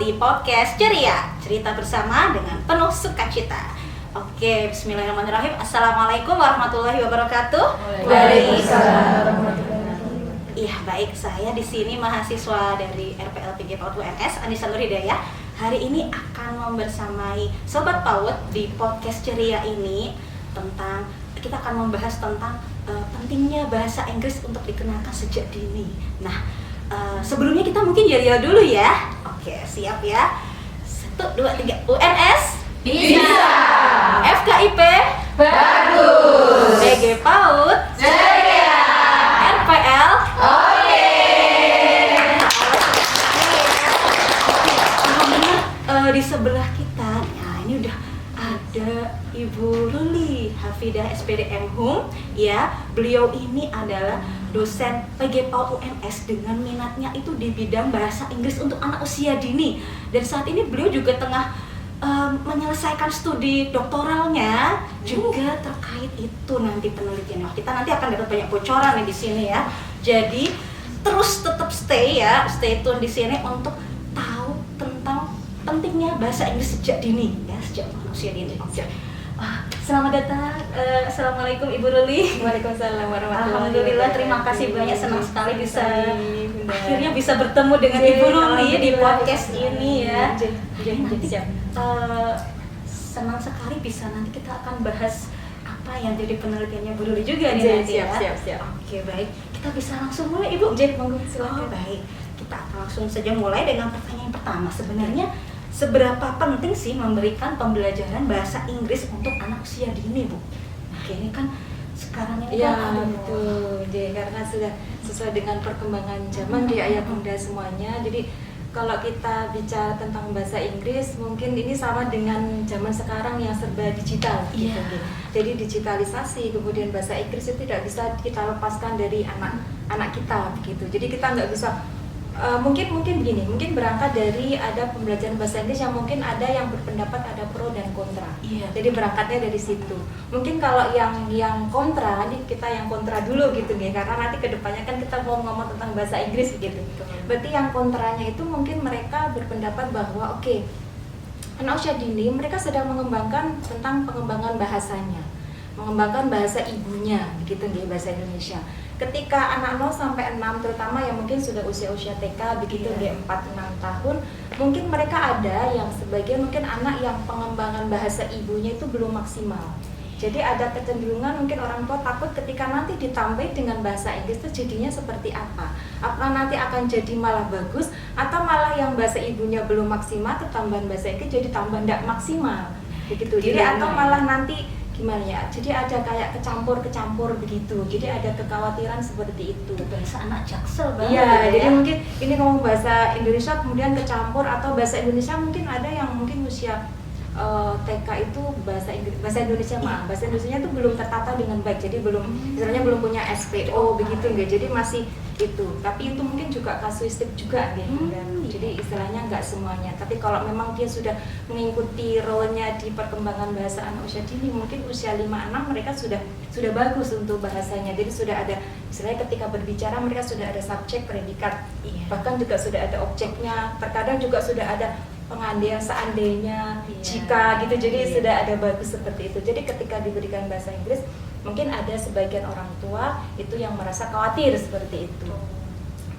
di podcast Ceria, cerita bersama dengan penuh sukacita. Oke, bismillahirrahmanirrahim. Assalamualaikum warahmatullahi wabarakatuh. Waalaikumsalam. Iya, baik, saya di sini mahasiswa dari RPLPG PAUD UNS, Anissa Nur Hidayah. Hari ini akan membersamai Sobat PAUD di podcast Ceria ini tentang kita akan membahas tentang pentingnya bahasa Inggris untuk dikenalkan sejak dini. Nah, sebelumnya kita mungkin yel-yel dulu ya. Oke, siap ya. 1, 2, 3. UNS Bisa. FKIP Bagus. PG PAUD Ceria. RPL. Oke. Di sebelah kita, nah ini udah ada Ibu Luli Hafidah SPDM Hum, ya. Beliau ini adalah dosen PG PAUD UNS dengan minatnya itu di bidang bahasa Inggris untuk anak usia dini. Dan saat ini beliau juga tengah menyelesaikan studi doktoralnya juga terkait itu nanti penelitiannya. Kita nanti akan dapat banyak bocoran nih di sini ya. Jadi terus tetap stay tune di sini untuk tahu tentang pentingnya bahasa Inggris sejak dini ya, sejak usia dini. Oke. Selamat datang. Assalamualaikum Ibu Ruli. Waalaikumsalam warahmatullahi Alhamdulillah, terima kasih banyak, senang sekali bisa akhirnya bisa bertemu dengan Ibu Ruli di podcast ini ya. Nanti senang sekali bisa nanti kita akan bahas apa yang jadi penelitiannya Bu Ruli juga nih nanti ya. Siap. Oke, baik. Kita bisa langsung mulai Ibu. Jadi monggo silakan. Baik. Kita akan langsung saja mulai dengan pertanyaan pertama. Sebenarnya seberapa penting sih memberikan pembelajaran bahasa Inggris untuk anak usia dini, Bu? Oke, ini kan sekarang ini Ya, betul. Jadi karena sudah sesuai dengan perkembangan zaman di ayah bunda semuanya. Jadi kalau kita bicara tentang bahasa Inggris, mungkin ini sama dengan zaman sekarang yang serba digital. Iya. Gitu. Jadi digitalisasi, kemudian bahasa Inggris itu tidak bisa kita lepaskan dari anak kita, begitu. Jadi kita nggak bisa mungkin begini, mungkin berangkat dari ada pembelajaran bahasa Inggris yang mungkin ada yang berpendapat ada pro dan kontra. Iya. Jadi berangkatnya dari situ. Mungkin kalau yang kontra, nih kita yang kontra dulu gitu nih, karena nanti kedepannya kan kita mau ngomong tentang bahasa Inggris gitu. Berarti yang kontranya itu mungkin mereka berpendapat bahwa oke, anak usia dini mereka sedang mengembangkan tentang pengembangan bahasanya, mengembangkan bahasa ibunya, begitu nih bahasa Indonesia. Ketika anak 0 sampai 6 terutama yang mungkin sudah usia TK begitu di 4-6 tahun, mungkin mereka ada yang sebagian mungkin anak yang pengembangan bahasa ibunya itu belum maksimal. Jadi ada kecenderungan mungkin orang tua takut ketika nanti ditambah dengan bahasa Inggris itu jadinya seperti apa? Apa nanti akan jadi malah bagus atau malah yang bahasa ibunya belum maksimal ketambahan bahasa Inggris jadi tambah tidak maksimal begitu. Jadi atau malah nanti gimana ya, jadi ada kayak kecampur begitu, jadi ada kekhawatiran seperti itu. Bahasa anak Jaksel banget. Iya, ya. jadi mungkin ini ngomong bahasa Indonesia kemudian kecampur, atau bahasa Indonesia mungkin ada yang mungkin usia TK itu bahasa Indonesia bahasa Indonesia itu belum tertata dengan baik, jadi belum misalnya belum punya SPO begitu nggak, jadi masih itu, tapi itu mungkin juga kasuistik juga gitu. Jadi istilahnya nggak semuanya, tapi kalau memang dia sudah mengikuti role-nya di perkembangan bahasa anak usia dini, mungkin usia 5-6 mereka sudah bagus untuk bahasanya. Jadi sudah ada istilahnya ketika berbicara mereka sudah ada subjek, predikat, bahkan juga sudah ada objeknya, terkadang juga sudah ada pengandaian seandainya, jika gitu. Jadi sudah ada bagus seperti itu. Jadi ketika diberikan bahasa Inggris, mungkin ada sebagian orang tua itu yang merasa khawatir seperti itu.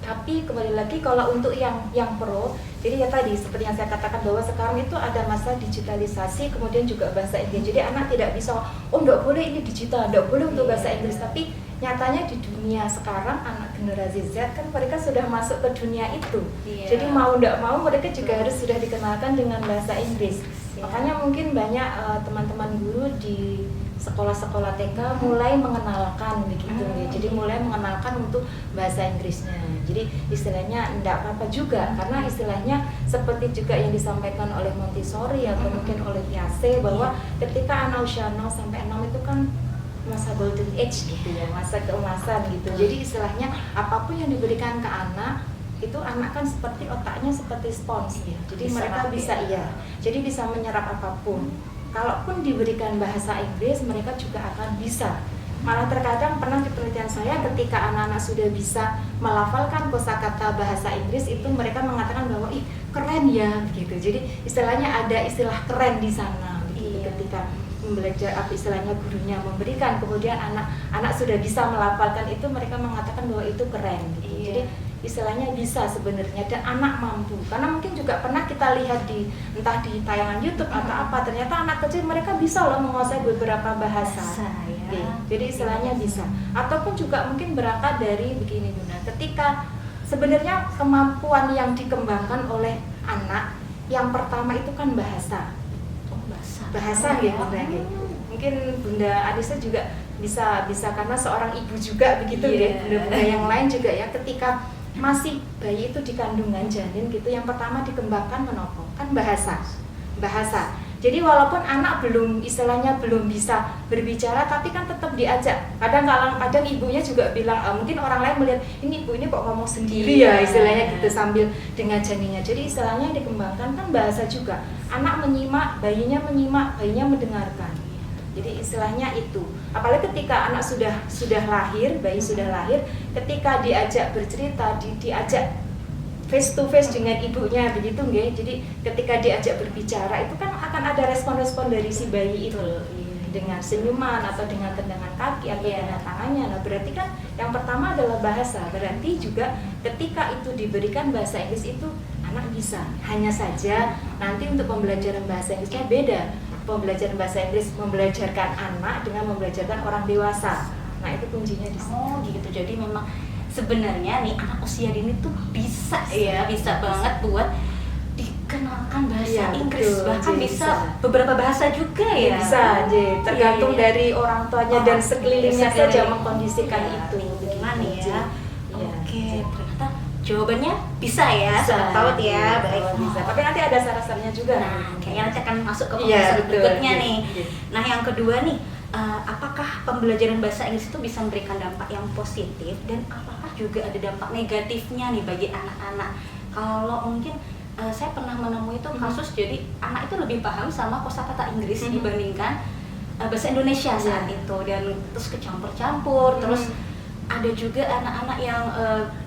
Tapi kembali lagi kalau untuk yang pro, jadi ya tadi seperti yang saya katakan bahwa sekarang itu ada masa digitalisasi, kemudian juga bahasa Inggris. Jadi anak tidak bisa, enggak boleh ini digital, enggak boleh untuk bahasa Inggris. Tapi nyatanya di dunia sekarang anak generasi Z kan mereka sudah masuk ke dunia itu. Jadi mau enggak mau mereka juga harus sudah dikenalkan dengan bahasa Inggris. Makanya mungkin banyak teman-teman guru di sekolah-sekolah TK mulai mengenalkan begitu ya. Jadi mulai mengenalkan untuk bahasa Inggrisnya. Jadi istilahnya enggak apa-apa juga, karena istilahnya seperti juga yang disampaikan oleh Montessori atau mungkin oleh Piaget bahwa ketika anak usia 0 sampai 6 itu kan masa golden age gitu ya, masa keemasan gitu. Jadi istilahnya apapun yang diberikan ke anak itu anak kan seperti otaknya seperti spons ya. Jadi bisa mereka bisa jadi bisa menyerap apapun. Kalaupun diberikan bahasa Inggris, mereka juga akan bisa Malah terkadang pernah di penelitian saya ketika anak-anak sudah bisa melafalkan kosakata bahasa Inggris itu mereka mengatakan bahwa ih keren ya gitu. Jadi istilahnya ada istilah keren di sana begitu. Iya. Ketika belajar apa istilahnya gurunya memberikan, kemudian anak-anak sudah bisa melafalkan itu, mereka mengatakan bahwa itu keren gitu. Iya. Jadi istilahnya bisa sebenarnya, dan anak mampu, karena mungkin juga pernah kita lihat di entah di tayangan YouTube atau apa, ternyata anak kecil mereka bisa loh menguasai beberapa bahasa. Ya. Oke, jadi istilahnya bisa. Ataupun juga mungkin berangkat dari begini Bunda, ketika sebenarnya kemampuan yang dikembangkan oleh anak yang pertama itu kan bahasa. Bahasa gitu Bunda. Mungkin Bunda Anissa juga bisa karena seorang ibu juga begitu ya. Bunda-bunda yang lain juga ya, ketika masih bayi itu di kandungan janin gitu, yang pertama dikembangkan menopo kan bahasa. Jadi walaupun anak belum istilahnya belum bisa berbicara, tapi kan tetap diajak. Kadang ibunya juga bilang, mungkin orang lain melihat ini ibu ini kok ngomong sendiri ya istilahnya gitu sambil dengan janinnya. Jadi istilahnya dikembangkan kan bahasa juga. Anak menyimak, bayinya mendengarkan. Jadi istilahnya itu. Apalagi ketika anak sudah lahir, bayi sudah lahir, ketika diajak bercerita, diajak face to face dengan ibunya begitu nggih. Jadi ketika diajak berbicara itu kan akan ada respon-respon dari si bayi itu dengan senyuman atau dengan tendangan kaki atau dengan tangannya. Nah, berarti kan yang pertama adalah bahasa. Berarti juga ketika itu diberikan bahasa Inggris itu anak bisa. Hanya saja nanti untuk pembelajaran bahasa Inggrisnya beda. Pembelajaran bahasa Inggris membelajarkan anak dengan membelajarkan orang dewasa. Nah, itu kuncinya di sini. Oh, gitu. Jadi memang sebenarnya nih anak usia dini tuh bisa banget buat dikenalkan bahasa Inggris, betul, bahkan jadi bisa beberapa bahasa juga ya. Bisa, tergantung Iya. dari orang tuanya dan sekelilingnya saja mengkondisikan Iya, itu. lingkungan begitu. ya. Iya. Oke, ternyata jawabannya bisa ya, Bisa, Sobat Paut ya. Baik. bisa. Tapi nanti ada syarat-syaratnya juga. Nah, kayaknya nanti akan masuk ke Iya, pembahasan betul. berikutnya Iya, nih. iya. Nah, yang kedua nih, apakah pembelajaran bahasa Inggris itu bisa memberikan dampak yang positif dan apakah juga ada dampak negatifnya nih bagi anak-anak? Kalau mungkin saya pernah menemui itu kasus, jadi anak itu lebih paham sama kosakata Inggris dibandingkan bahasa Indonesia saat itu, dan terus kecampur-campur, terus ada juga anak-anak yang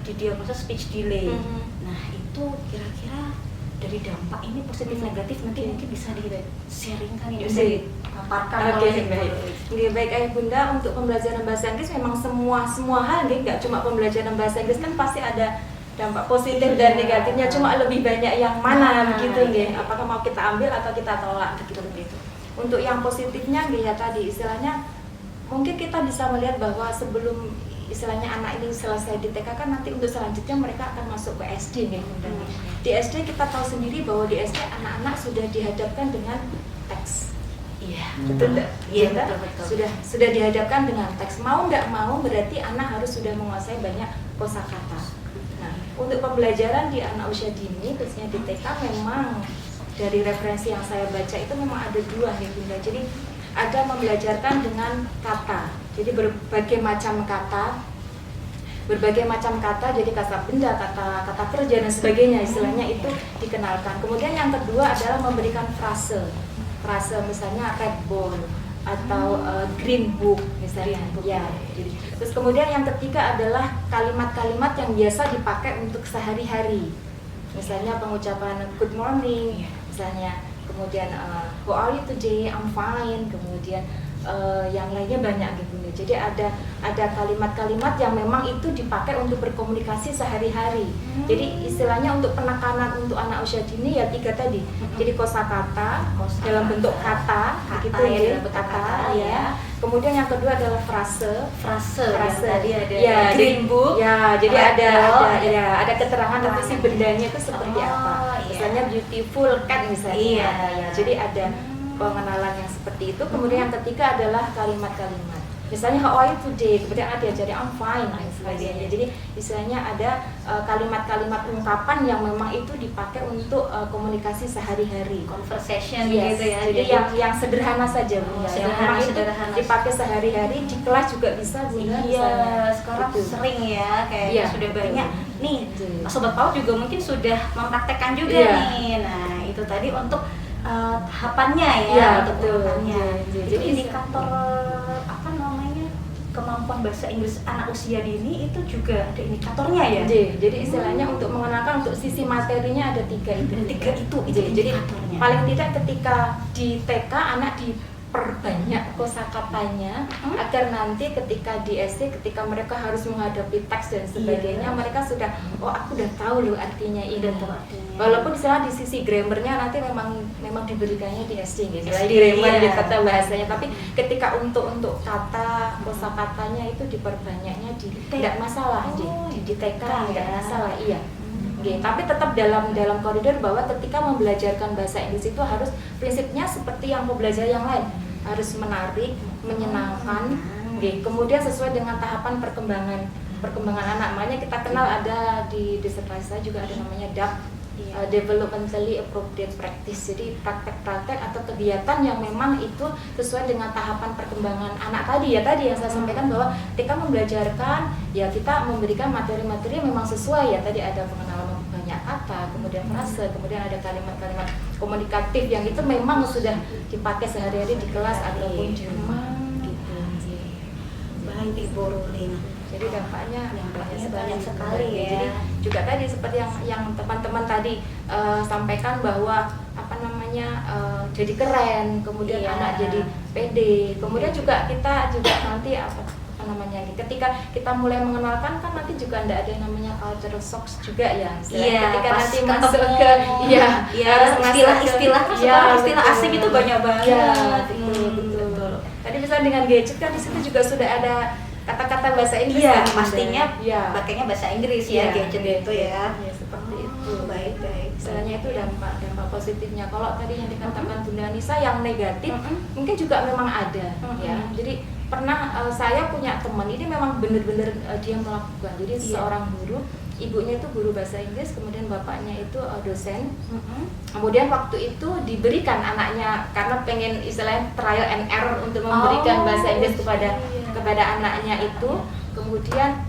didiagnosa speech delay. Nah, itu kira-kira dari dampak ini positif negatif nanti mungkin bisa di-sharingkan ya, bisa dipaparkan oleh Baik Ayah Bunda, untuk pembelajaran bahasa Inggris memang semua hal nggak cuma pembelajaran bahasa Inggris kan pasti ada dampak positif dan negatifnya, cuma lebih banyak yang mana begitu nggih. Apakah mau kita ambil atau kita tolak begitu. Untuk yang positifnya nggih ya tadi istilahnya mungkin kita bisa melihat bahwa sebelum istilahnya anak ini selesai di TK kan nanti untuk selanjutnya mereka akan masuk ke SD nih. Di SD kita tahu sendiri bahwa di SD anak-anak sudah dihadapkan dengan teks. Iya, Betul enggak? Iya, betul. Sudah dihadapkan dengan teks. Mau enggak mau berarti anak harus sudah menguasai banyak kosakata. Nah, untuk pembelajaran di anak usia dini khususnya di TK memang dari referensi yang saya baca itu memang ada dua ya Bunda. Jadi ada membelajarkan dengan kata. Jadi berbagai macam kata, jadi kata benda, kata kerja dan sebagainya istilahnya itu dikenalkan. Kemudian yang kedua adalah memberikan frase misalnya red ball atau green book misalnya. Ya. Terus kemudian yang ketiga adalah kalimat-kalimat yang biasa dipakai untuk sehari-hari. Misalnya pengucapan good morning, misalnya. Kemudian how are you today? I'm fine. Kemudian yang lainnya banyak gitu. Jadi ada kalimat-kalimat yang memang itu dipakai untuk berkomunikasi sehari-hari. Jadi istilahnya untuk penekanan untuk anak usia dini ya 3 tadi. Jadi kosakata dalam bentuk kata gitu ya, ya, dalam bentuk kata kata, ya. Kemudian yang kedua adalah frase. Tadi ada Ya, green book. Ya, jadi Apple, ada keterangan untuk si bendanya itu seperti apa. Iya. Misalnya beautiful cat misalnya. Iya. Ya, jadi ada pengenalan yang seperti itu. Kemudian yang ketiga adalah kalimat-kalimat. Misalnya how are you today? Kemudian ada diajari I'm fine dan sebagainya. Jadi istilahnya ada kalimat-kalimat ungkapan yang memang itu dipakai untuk komunikasi sehari-hari. Conversation Yes. gitu ya. Jadi yang sederhana saja Bunda. Yang memang itu Sederhana. dipakai sehari-hari di kelas juga bisa Bunda. Iya, misalnya. sekarang Gitu. sering ya, kayaknya Iya, sudah betul. banyak. Nih, Betul. Sobat Paut juga mungkin sudah mempraktekkan juga Iya. nih. Nah, itu tadi untuk tahapannya ya, Iya, untuk betul. tahapannya. Iya, Jadi jadi indikator apa namanya? kemampuan bahasa Inggris anak usia dini itu juga ada indikatornya ya? Jadi istilahnya untuk mengenalkan untuk sisi materinya ada 3 itu. Ada 3 itu Jadi indikatornya. paling tidak ketika di TK anak diperbanyak kosakatanya agar nanti ketika di SD ketika mereka harus menghadapi teks dan sebagainya mereka sudah aku udah tahu loh artinya ini. Walaupun istilah di sisi grammarnya nanti memang diberikannya di SD gitu. Di grammar di kata bahasanya, tapi ketika untuk kata kosakatanya itu diperbanyaknya tidak masalah di TK tidak masalah iya. Tapi tetap dalam koridor bahwa ketika membelajarkan bahasa Inggris itu harus prinsipnya seperti yang mau belajar yang lain, harus menarik, menyenangkan, kemudian sesuai dengan tahapan perkembangan anak. Makanya kita kenal ada di disertasi juga ada namanya DAP, developmentally appropriate practice. Jadi praktek-praktek atau kegiatan yang memang itu sesuai dengan tahapan perkembangan anak tadi yang saya sampaikan bahwa ketika membelajarkan ya kita memberikan materi-materi yang memang sesuai ya. Tadi ada pengenalan banyak kata, kemudian frase, kemudian ada kalimat-kalimat komunikatif yang itu memang sudah dipakai sehari-hari di kelas ataupun di rumah gitu. Baik Ibu Rulin. Jadi dampaknya banyak sekali ya. Jadi juga tadi seperti yang teman-teman tadi sampaikan bahwa jadi keren, kemudian anak jadi pede, kemudian juga kita juga nanti ketika kita mulai mengenalkan kan nanti juga tidak ada yang namanya cultural shocks juga ya. Ketika nanti masuk ke istilah asing itu banyak banget. Betul. Tadi misalnya dengan gadget kan di situ juga sudah ada kata-kata bahasa Inggris kan pastinya pakainya bahasa Inggris gadget itu ya. Seperti itu. Baik. Istilahnya itu dampak positifnya. Kalau tadi yang dikatakan Bunda Nisa yang negatif mungkin juga memang ada ya. Jadi pernah saya punya teman ini memang benar-benar dia melakukan. Jadi seorang guru, ibunya itu guru bahasa Inggris, kemudian bapaknya itu dosen. Kemudian waktu itu diberikan anaknya karena pengen istilahnya trial and error untuk memberikan bahasa Inggris kepada anaknya itu. Kemudian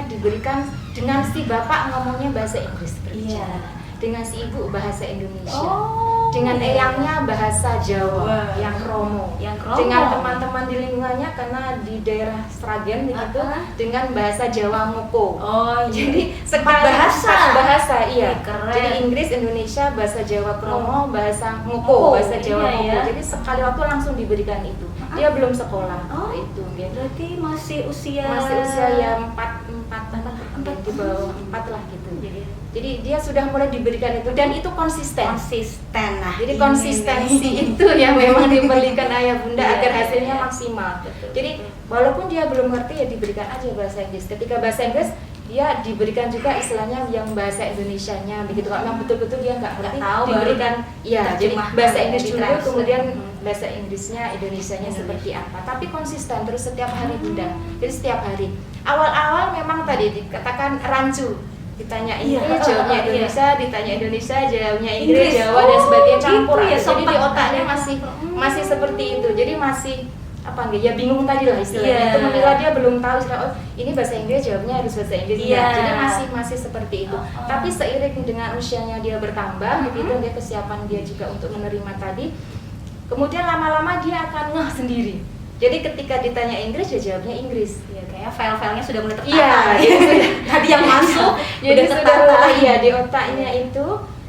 diberikan dengan si bapak ngomongnya bahasa Inggris berbicara, dengan si ibu bahasa Indonesia, dengan eyangnya bahasa Jawa yang kromo, dengan teman-teman di lingkungannya karena di daerah Sragen begitu dengan bahasa Jawa ngoko. Jadi sekali bahasa iya. Keren. Jadi Inggris Indonesia, bahasa Jawa kromo, bahasa ngoko, bahasa Jawa ngoko. Jadi sekali waktu langsung diberikan itu. Dia belum sekolah itu. Berarti masih usia ya 4 di bawah 4 lah gitu. Jadi dia sudah mulai diberikan itu dan itu konsisten. Jadi konsistensi itu yang memang diberikan ayah bunda agar hasilnya maksimal. Jadi walaupun dia belum ngerti ya diberikan aja bahasa Inggris. Ketika bahasa Inggris dia diberikan juga istilahnya yang bahasa Indonesianya begitu. Kalau memang betul-betul dia nggak ngerti diberikan jadi bahasa Inggris dulu kemudian bahasa Inggrisnya Indonesianya seperti apa. Tapi konsisten terus setiap hari bunda. Jadi setiap hari. Awal-awal memang tadi dikatakan rancu. Ditanya Inggris, jawabnya Indonesia, ditanya Indonesia, jawabnya Inggris, Jawa dan sebagainya campur. Jadi di otaknya masih seperti itu. Jadi masih bingung tadi lah istilahnya. Itu menilai dia belum tahu ini bahasa Inggris, jawabnya harus bahasa Inggris. Jadi masih seperti itu. Tapi seiring dengan usianya dia bertambah, begitu dia kesiapan dia juga untuk menerima tadi. Kemudian lama-lama dia akan ngeh sendiri. Jadi ketika ditanya Inggris ya jawabnya Inggris. Ya kayaknya file-filenya sudah mulai tertata. Tadi yang masuk jadi sudah mulai di otaknya itu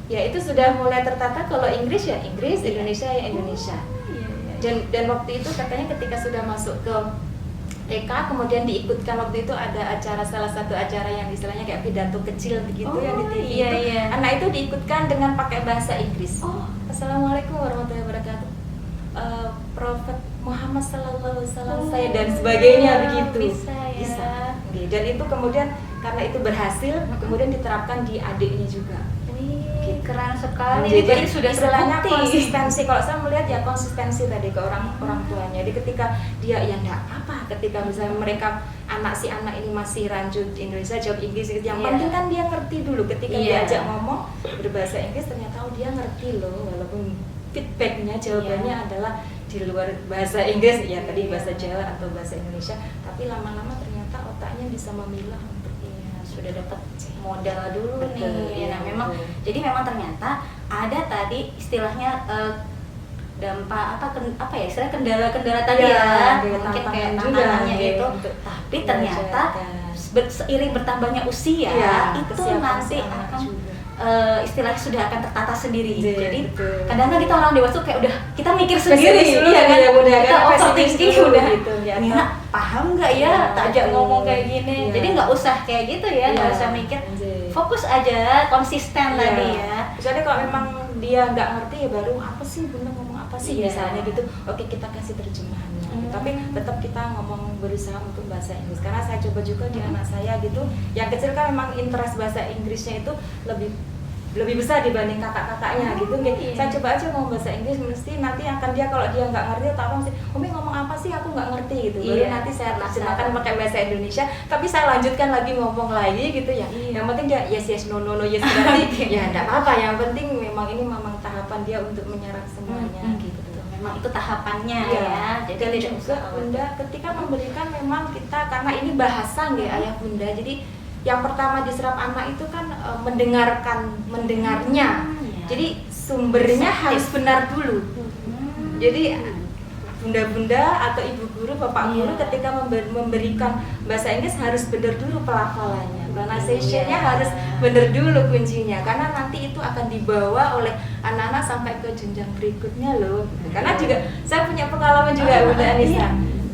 itu sudah mulai tertata. Kalau Inggris ya Inggris, Indonesia ya Indonesia. Dan waktu itu katanya ketika sudah masuk ke TK kemudian diikutkan waktu itu ada salah satu acara yang istilahnya kayak pidato kecil begitu yang di TV itu. Anak itu diikutkan dengan pakai bahasa Inggris. Assalamualaikum warahmatullahi wabarakatuh. Prophet Muhammad sallallahu alaihi wasallam saya dan sebagainya begitu. Bisa. Dan itu kemudian karena itu berhasil kemudian diterapkan di adiknya juga. Keren sekali. Jadi sudah istilahnya konsistensi. Kalau saya melihat ya konsistensi tadi ke orang tuanya. Jadi ketika dia ya enggak apa ketika misalnya mereka si anak ini masih rancu di Indonesia jawab Inggris gitu. Yang penting kan dia ngerti dulu ketika diajak ngomong berbahasa Inggris ternyata dia ngerti loh walaupun feedbacknya jawabannya adalah di luar bahasa Inggris ya tadi bahasa Jawa atau bahasa Indonesia, tapi lama-lama ternyata otaknya bisa memilah untuk sudah dapat modal dulu nih. Nah memang jadi memang ternyata ada tadi istilahnya dampak apa ya istilah kendala-kendala tadi Iya, ya, ada mungkin kayak tantangan juga, tantangannya gitu, itu, untuk tapi ternyata seiring bertambahnya usia Iya, itu kesiapan nanti si anak akan juga. istilahnya sudah akan tertata sendiri. Iya, Jadi betul. kadang-kadang kita orang dewasa kayak udah kita mikir sendiri, Pesimis dulu iya kan? ya, udah Kita kan, pesimis overthinking dulu udah. gitu, ya. Ini anak paham nggak ya? Iya, Tak ajak betul. ngomong kayak gini. Iya. Jadi nggak usah kayak gitu ya, nggak Iya, usah mikir. anjay. Fokus aja, konsisten Iya. tadi ya. Misalnya kalau memang dia nggak ngerti ya baru apa sih bunda ngomong apa sih Iya. misalnya gitu, oke kita kasih terjemahannya. Tapi tetap kita ngomong berusaha untuk bahasa Inggris karena saya coba juga di anak saya gitu, yang kecil kan memang interest bahasa Inggrisnya itu lebih besar dibanding kakak-kakaknya gitu. Iya. Saya coba aja ngomong bahasa Inggris, mesti nanti akan dia kalau dia nggak ngerti atau apa mesti Umi ngomong apa sih aku nggak ngerti gitu. Baru Iya. nanti saya terjemahkan pakai bahasa Indonesia, tapi saya lanjutkan lagi ngomong lagi gitu ya. Iya. Yang penting dia yes no no yes berarti ya enggak apa-apa, yang penting memang ini memang tahapan dia untuk menyerap semuanya gitu. Memang itu tahapannya Iya. ya. Jadi Dan tidak juga usah bunda ketika memberikan memang kita karena ini bahasan ya ayah bunda, jadi yang pertama diserap anak itu kan mendengarnya. iya. Jadi sumbernya harus benar dulu. Jadi bunda-bunda atau ibu guru, bapak guru Iya. ketika memberikan bahasa Inggris harus benar dulu pelafalannya, pronunciation-nya Iya. harus benar dulu kuncinya, karena nanti itu akan dibawa oleh anak-anak sampai ke jenjang berikutnya loh. Karena juga saya punya pengalaman juga Bunda Anissa.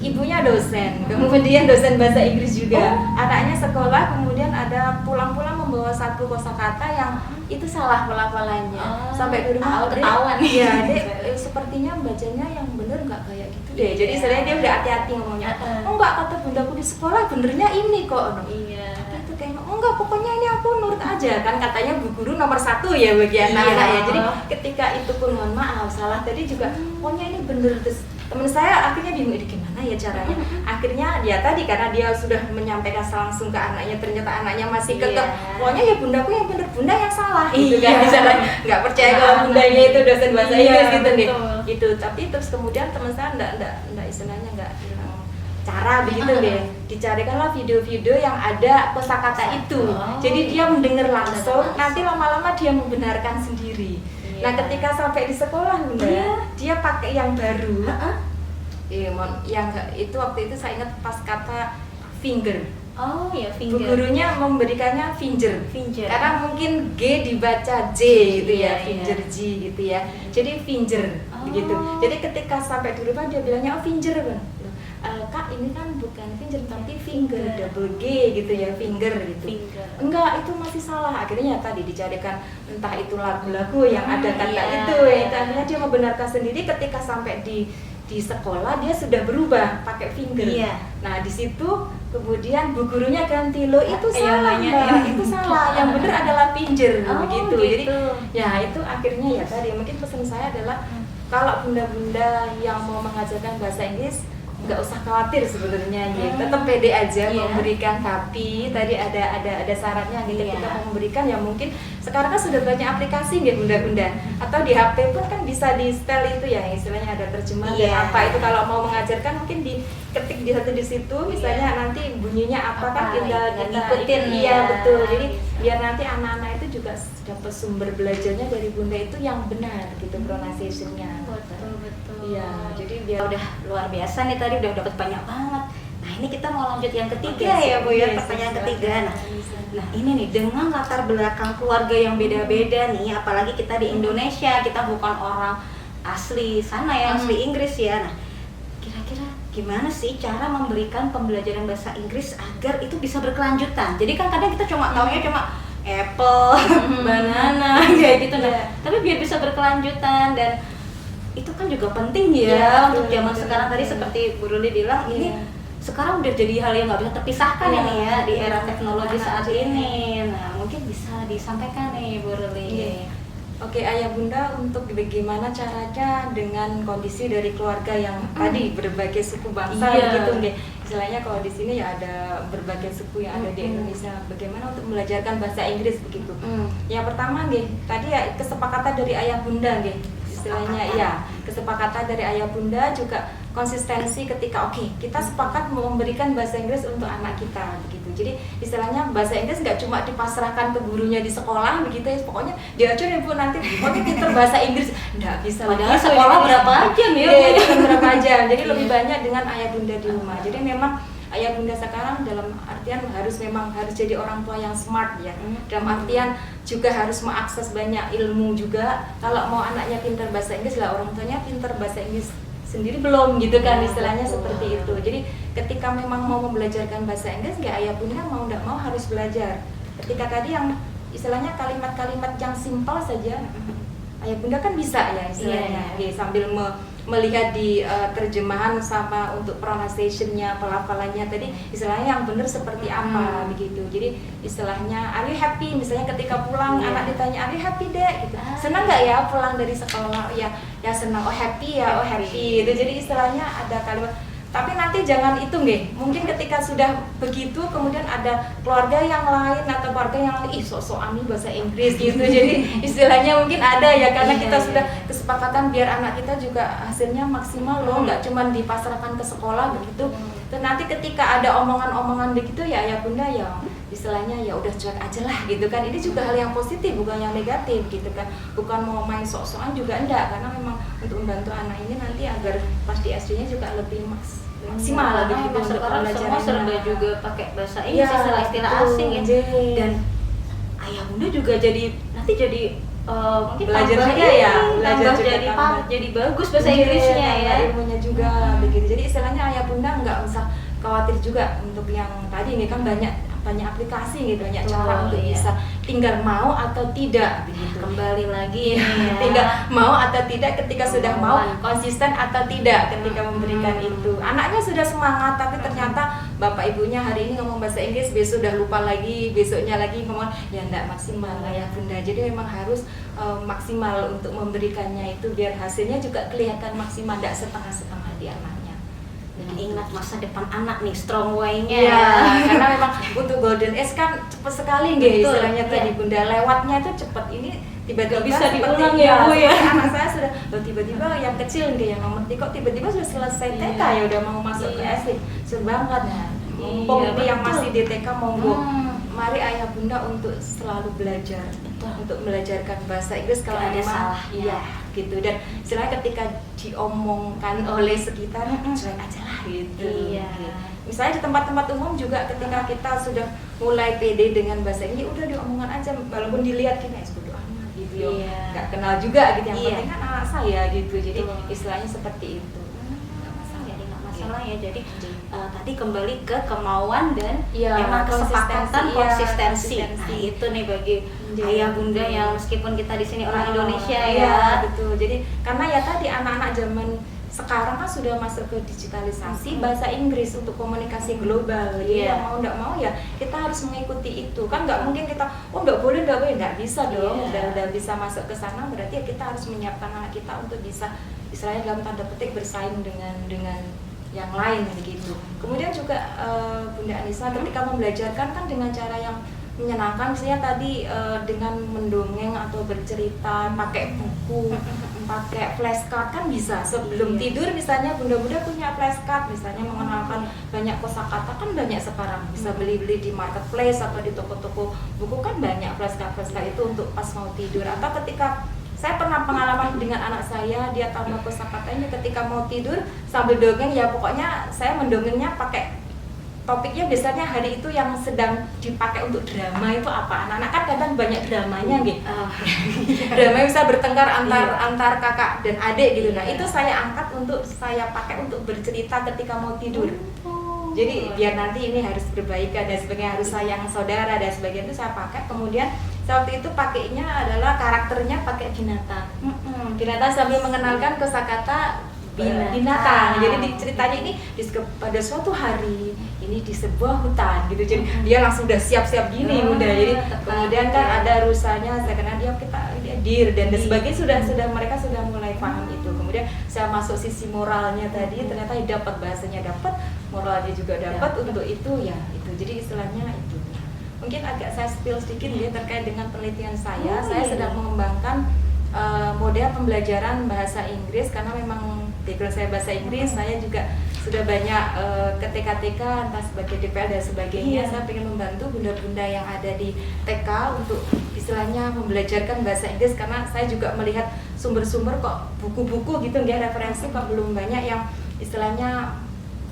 Ibunya dosen, kemudian dosen bahasa Inggris juga. Anaknya sekolah, kemudian ada pulang-pulang membawa satu kosakata yang itu salah pelafalannya. Sampai di rumah ketahuan. Iya, Dek, sepertinya bacanya yang bener nggak kayak gitu deh. Jadi Iya. sebenarnya dia udah hati-hati ngomongnya. Oh enggak, kata bundaku di sekolah benernya ini kok. Iya. Tapi itu kayak oh enggak, pokoknya ini aku nurut aja kan, katanya bu guru nomor 1 ya bagi anak-anak ya. Jadi ketika itu pun mohon maaf salah tadi juga, pokoknya ini bener. Terus temen saya akhirnya bingung ini gimana ya caranya. Akhirnya ya tadi karena dia sudah menyampaikan langsung ke anaknya, ternyata anaknya masih kekeh. Iya. Pokoknya ya bundaku yang bener, bunda yang salah gitu Iya. kan. Misalnya nggak percaya kalau bundanya itu dosen bahasa Iya, Inggris gitu nih. betul. Gitu. Tapi terus kemudian teman saya enggak istilahnya enggak bilang cara begitu deh. Dicarikanlah video-video yang ada kosakata itu. Oh. Jadi dia mendengar langsung, Langsung. nanti lama-lama dia membenarkan sendiri. Iya. Nah, ketika sampai di sekolah bunda, Iya. dia pakai yang baru. Heeh. Yang itu waktu itu saya ingat pas kata finger. Oh ya, Bu finger. gurunya memberikannya finger. Finger. Karena mungkin G dibaca J gitu ya, Iya, finger iya. G gitu ya. Jadi finger Oh. gitu. Jadi ketika sampai di rumah dia bilangnya oh finger Bang. Kak ini kan bukan finger tapi finger double G gitu ya, finger gitu. Finger. Enggak, itu masih salah. Akhirnya tadi dicarikan entah itu lagu-lagu yang ada kata Iya. itu ya. Akhirnya dia membenarkan sendiri ketika sampai di sekolah dia sudah berubah pakai finger. Iya. Nah, di situ kemudian bu gurunya ganti lo itu Yang salah, nanya Mbak. ini. Itu salah. Yang benar adalah finger Oh, begitu. Jadi gitu. ya itu akhirnya ya tadi mungkin pesan saya adalah kalau bunda-bunda yang mau mengajarkan bahasa Inggris nggak usah khawatir sebenarnya ya, tetap pede aja Iya. memberikan, tapi tadi ada syaratnya gitu. Iya. Kita mau memberikan ya mungkin sekarang kan sudah banyak aplikasi ya bunda-bunda, atau di HP pun kan bisa di setel itu ya istilahnya ada terjemahan dan Iya. apa itu kalau mau mengajarkan mungkin diketik di situ misalnya nanti bunyinya apa kan Apa, tinggal tinggal kita ngikutin iya ya. betul. Jadi biar nanti anak-anak itu juga dapat sumber belajarnya dari bunda itu yang benar gitu pronunciation-nya. Betul. Iya, jadi biar udah luar biasa nih tadi udah dapat banyak banget. Nah ini kita mau lanjut yang ketiga Oke, ya Bu ya, yes, pertanyaan silakan. ketiga. Nah ini nih dengan latar belakang keluarga yang beda-beda nih, apalagi kita di Indonesia, kita bukan orang asli sana ya, asli Inggris ya. Nah kira-kira gimana sih cara memberikan pembelajaran bahasa Inggris agar itu bisa berkelanjutan? Jadi kan kadang kita cuma taunya cuma apple, banana kayak gitu. Nah, Iya. tapi biar bisa berkelanjutan dan itu kan juga penting ya, Iya, untuk betul, zaman betul, sekarang tadi betul. seperti Bu Ruli bilang ini Iya. sekarang udah jadi hal yang nggak bisa terpisahkan Iya, ini ya di era iya. teknologi saat Iya. ini. Nah mungkin bisa disampaikan nih Bu Ruli. Iya. Oke ayah bunda, untuk bagaimana caranya dengan kondisi dari keluarga yang tadi berbagai suku bangsa Iya. gitu deh. Istilahnya kalau di sini ya ada berbagai suku yang ada di Indonesia. Bagaimana untuk belajarkan bahasa Inggris begitu. Yang pertama nih, tadi ya kesepakatan dari ayah bunda nih. Istilahnya ya, kesepakatan dari ayah bunda juga konsistensi ketika oke, kita sepakat memberikan bahasa Inggris untuk anak kita begitu. Jadi istilahnya bahasa Inggris nggak cuma dipasrahkan ke gurunya di sekolah begitu ya, pokoknya diajarin Bu nanti pokoknya pinter bahasa Inggris, nggak bisa. Padahal sekolah berapa jam ya? Iya, cuma berapa jam. Jadi lebih banyak dengan ayah bunda di rumah. Jadi memang ayah bunda sekarang dalam artian harus jadi orang tua yang smart ya. Dalam artian juga harus mengakses banyak ilmu juga. Kalau mau anaknya pintar bahasa Inggris lah, orang tuanya pintar bahasa Inggris sendiri belum gitu kan, istilahnya seperti itu. Jadi ketika memang mau membelajarkan bahasa Inggris, nggak ayah bunda mau nggak mau harus belajar. Ketika tadi yang istilahnya kalimat-kalimat yang simpel saja, ayah bunda kan bisa ya istilahnya, sambil melihat di terjemahan sama untuk pronunciation-nya, pelafalannya tadi istilahnya yang benar seperti apa begitu. Jadi istilahnya are you happy, misalnya ketika pulang anak ditanya are you happy dek gitu, senang nggak ya pulang dari sekolah, ya senang, oh happy ya, oh happy itu. Jadi istilahnya ada kalimat. Tapi nanti jangan itu nggih, mungkin ketika sudah begitu kemudian ada keluarga yang lain atau keluarga yang lain, ih sok-sokan nih bahasa Inggris gitu. Jadi istilahnya mungkin ada ya, karena kita sudah kesepakatan biar anak kita juga hasilnya maksimal loh, nggak cuma dipasrahkan ke sekolah begitu. Dan nanti ketika ada omongan-omongan begitu ya ayah bunda ya istilahnya ya udah cuek aja lah gitu kan. Ini juga hal yang positif bukan yang negatif gitu kan, bukan mau main sok-sokan juga enggak, karena memang untuk membantu anak ini nanti agar pas di SD-nya juga lebih maksimal gitu untuk sekarang semua serba juga pakai bahasa Inggris, ya, istilah-istilah asing ya. Dan ayah bunda juga nanti jadi mungkin belajarnya ya belajar jadi bagus bahasa Inggrisnya ya, ilmunya juga begitu. Jadi istilahnya ayah bunda nggak usah khawatir juga untuk yang tadi ini kan banyak aplikasi gitu, banyak cara untuk bisa tinggal mau atau tidak begitu. Kembali lagi ya. Tinggal mau atau tidak, ketika sudah mau konsisten atau tidak ketika memberikan itu. Anaknya sudah semangat tapi ternyata bapak ibunya hari ini ngomong bahasa Inggris, besok udah lupa lagi, besoknya lagi ngomong ya enggak maksimal ayah bunda. Jadi memang harus maksimal untuk memberikannya itu biar hasilnya juga kelihatan maksimal, enggak setengah-setengah di anaknya. Dan ingat masa depan anak nih, strong way-nya. Iya, karena memang untuk golden age kan cepet sekali nggih istilahnya tadi bunda, lewatnya itu cepet. Ini tiba-tiba bisa seperti diulang ya Bu ya. Anak saya sudah tiba-tiba yang kecil nggih yang nomor 3 kok tiba-tiba sudah selesai TK ya udah mau masuk ke SD. Seru banget ya. Mumpung yang masih di TK monggo. Mari ayah bunda untuk selalu belajar, untuk belajarkan bahasa Inggris kalau ada memang salahnya gitu. Dan istilahnya ketika diomongkan oleh sekitar cuek aja lah gitu. Misalnya di tempat-tempat umum juga ketika kita sudah mulai pede dengan bahasa Inggris, udah diomongan aja walaupun dilihat gini bodo amat gitu ya. Nggak kenal juga gitu, yang penting kan anak saya gitu. Jadi istilahnya seperti itu. Masalah ya. Jadi tadi kembali ke kemauan dan memang kesepakatan, konsistensi. Nah, itu nih bagi ayah bunda yang meskipun kita di sini orang Indonesia ya. Betul. Jadi karena ya tadi anak-anak zaman sekarang kan sudah masuk ke digitalisasi, bahasa Inggris untuk komunikasi global. Jadi mau nggak mau ya kita harus mengikuti itu. Kan nggak mungkin kita nggak boleh, nggak bisa dong. Udah bisa masuk ke sana berarti ya kita harus menyiapkan anak kita untuk bisa istilahnya dalam tanda petik bersaing dengan yang lain begitu. Kemudian juga Bunda Anissa ketika membelajarkan kan dengan cara yang menyenangkan, misalnya tadi dengan mendongeng atau bercerita, pakai buku, pakai flashcard kan bisa. Sebelum tidur misalnya bunda-bunda punya flashcard, misalnya mengenalkan banyak kosakata kan banyak sekarang. Bisa beli-beli di marketplace atau di toko-toko buku kan banyak flashcard itu untuk pas mau tidur. Atau ketika saya pernah pengalaman dengan anak saya, dia tambah kosakatanya ketika mau tidur sambil dongeng ya, pokoknya saya mendongengnya pakai topiknya biasanya hari itu yang sedang dipakai untuk drama itu apa. Anak-anak kan kadang banyak dramanya gitu. Drama bisa bertengkar antar kakak dan adik gitu. Nah, itu saya angkat untuk saya pakai untuk bercerita ketika mau tidur. Jadi biar nanti ini harus berbaikan dan sebagainya, harus sayang saudara dan sebagainya, itu saya pakai. Kemudian waktu itu pakainya adalah karakternya pakai binatang. Binatang sambil mengenalkan kosakata binatang. Jadi ceritanya ini pada suatu hari ini di sebuah hutan gitu. Jadi dia langsung udah siap-siap gini udah. Jadi kemudian kan ada rusanya, saya kenal dia dir dan sebagainya, sudah mereka sudah mulai paham itu. Kemudian saya masuk sisi moralnya tadi, ternyata dapat bahasanya, dapat moralnya juga dapat untuk itu ya itu. Jadi istilahnya itu. Mungkin agak saya spill sedikit ya terkait dengan penelitian saya. Saya sedang mengembangkan model pembelajaran bahasa Inggris karena memang background saya bahasa Inggris. Saya juga sudah banyak ke TK-TK entah sebagai DPL dan sebagainya. Iya. Saya ingin membantu bunda-bunda yang ada di TK untuk istilahnya membelajarkan bahasa Inggris, karena saya juga melihat sumber-sumber kok buku-buku gitu ya, referensi kok belum banyak yang istilahnya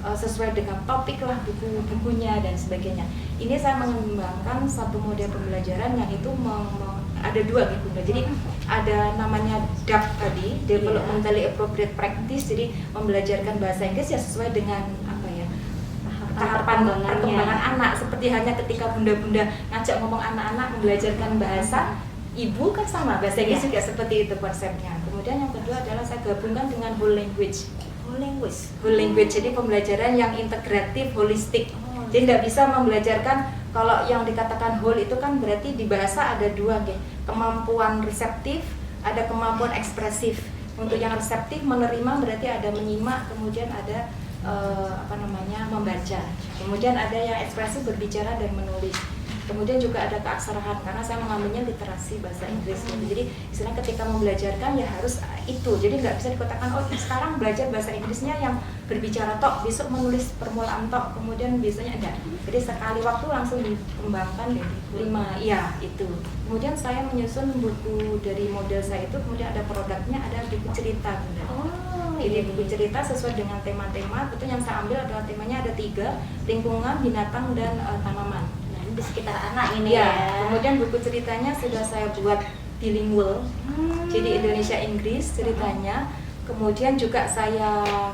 sesuai dengan topik lah buku-bukunya dan sebagainya. Ini saya mengembangkan satu model pembelajaran yang itu ada dua gitu Bunda. Jadi ada namanya DAP tadi, Developmentally Appropriate Practice. Jadi membelajarkan bahasa Inggris ya sesuai dengan apa ya, tahapan perkembangan anak. Seperti hanya ketika bunda-bunda ngajak ngomong anak-anak membelajarkan bahasa ibu kan sama, bahasa Inggris juga seperti itu konsepnya. Kemudian yang kedua adalah saya gabungkan dengan whole language. Whole language, jadi pembelajaran yang integratif, holistik. Jadi tidak bisa membelajarkan, kalau yang dikatakan whole itu kan berarti di bahasa ada dua, kemampuan reseptif, ada kemampuan ekspresif. Untuk yang reseptif menerima berarti ada menyimak, kemudian ada membaca. Kemudian ada yang ekspresif berbicara dan menulis. Kemudian juga ada keaksaraan, karena saya mengambilnya literasi bahasa Inggris. Jadi istilahnya ketika membelajarkan ya harus itu. Jadi nggak bisa dikatakan sekarang belajar bahasa Inggrisnya yang berbicara tok, besok menulis permulaan tok, kemudian biasanya enggak. Jadi sekali waktu langsung dikembangkan 5, iya itu. Kemudian saya menyusun buku dari model saya itu, kemudian ada produknya, ada buku cerita. Jadi buku cerita sesuai dengan tema-tema. Itu yang saya ambil adalah temanya ada 3, lingkungan, binatang, dan tanaman. Di sekitar anak ini ya. Kemudian buku ceritanya sudah saya buat bilingual, jadi Indonesia Inggris ceritanya. Kemudian juga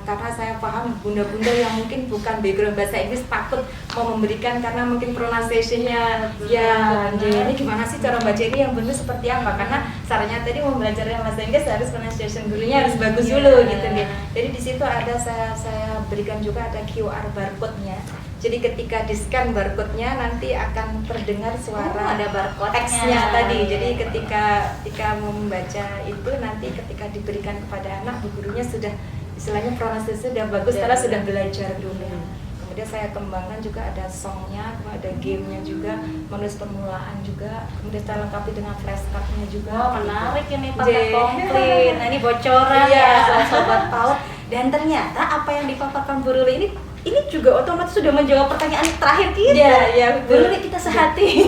karena saya paham bunda-bunda yang mungkin bukan background bahasa Inggris takut mau memberikan karena mungkin pronunciation-nya ini gimana sih cara baca ini yang benar seperti apa, karena caranya tadi mau belajar bahasa Inggris harus pronunciation gurunya harus bagus dulu gitu. Jadi di situ ada saya berikan juga ada QR barcode-nya. Jadi ketika di-scan barcode-nya nanti akan terdengar suara ada barcode teksnya tadi. Jadi ketika membaca itu nanti ketika diberikan kepada anak, bu gurunya sudah istilahnya pronunciasi sudah bagus karena sudah belajar dulu. Kemudian saya kembangkan juga ada songnya, ada gamenya juga, menulis permulaan juga. Kemudian saya lengkapi dengan flashcard-nya juga. Menarik ini pakai komplit. Nah ini bocoran ya sobat PAUD. Dan ternyata apa yang dipaparkan Bu Ruli ini juga otomatis sudah menjawab pertanyaan terakhir kita. Iya, Bu Ruli kita sehati.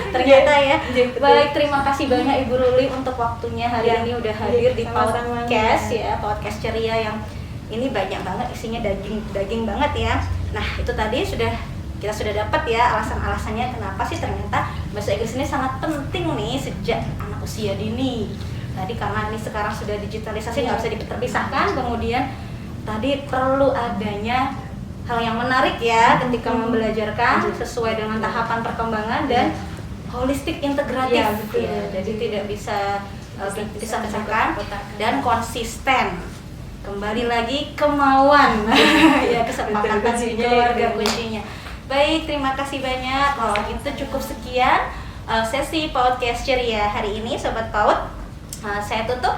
Ternyata ya. Baik, terima kasih banyak Ibu Ruli untuk waktunya hari ini udah hadir di podcast ya, podcast ceria yang ini banyak banget isinya daging banget ya. Nah, itu tadi kita sudah dapat ya alasan-alasannya kenapa sih ternyata bahasa Inggris ini sangat penting nih sejak anak usia dini. Tadi karena ini sekarang sudah digitalisasi nggak bisa terpisahkan, kemudian tadi perlu adanya hal yang menarik ya ketika membelajarkan sesuai dengan tahapan perkembangan dan holistik integratif ya. Jadi tidak bisa dipisahkan dan konsisten. Kembali lagi kemauan ya, kesepakatan keluarga kuncinya. Baik, terima kasih banyak. Kalau gitu cukup sekian sesi podcast ceria hari ini Sobat PAUD. Saya tutup.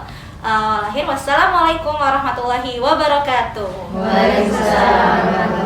Wassalamualaikum warahmatullahi wabarakatuh. Waalaikumsalam.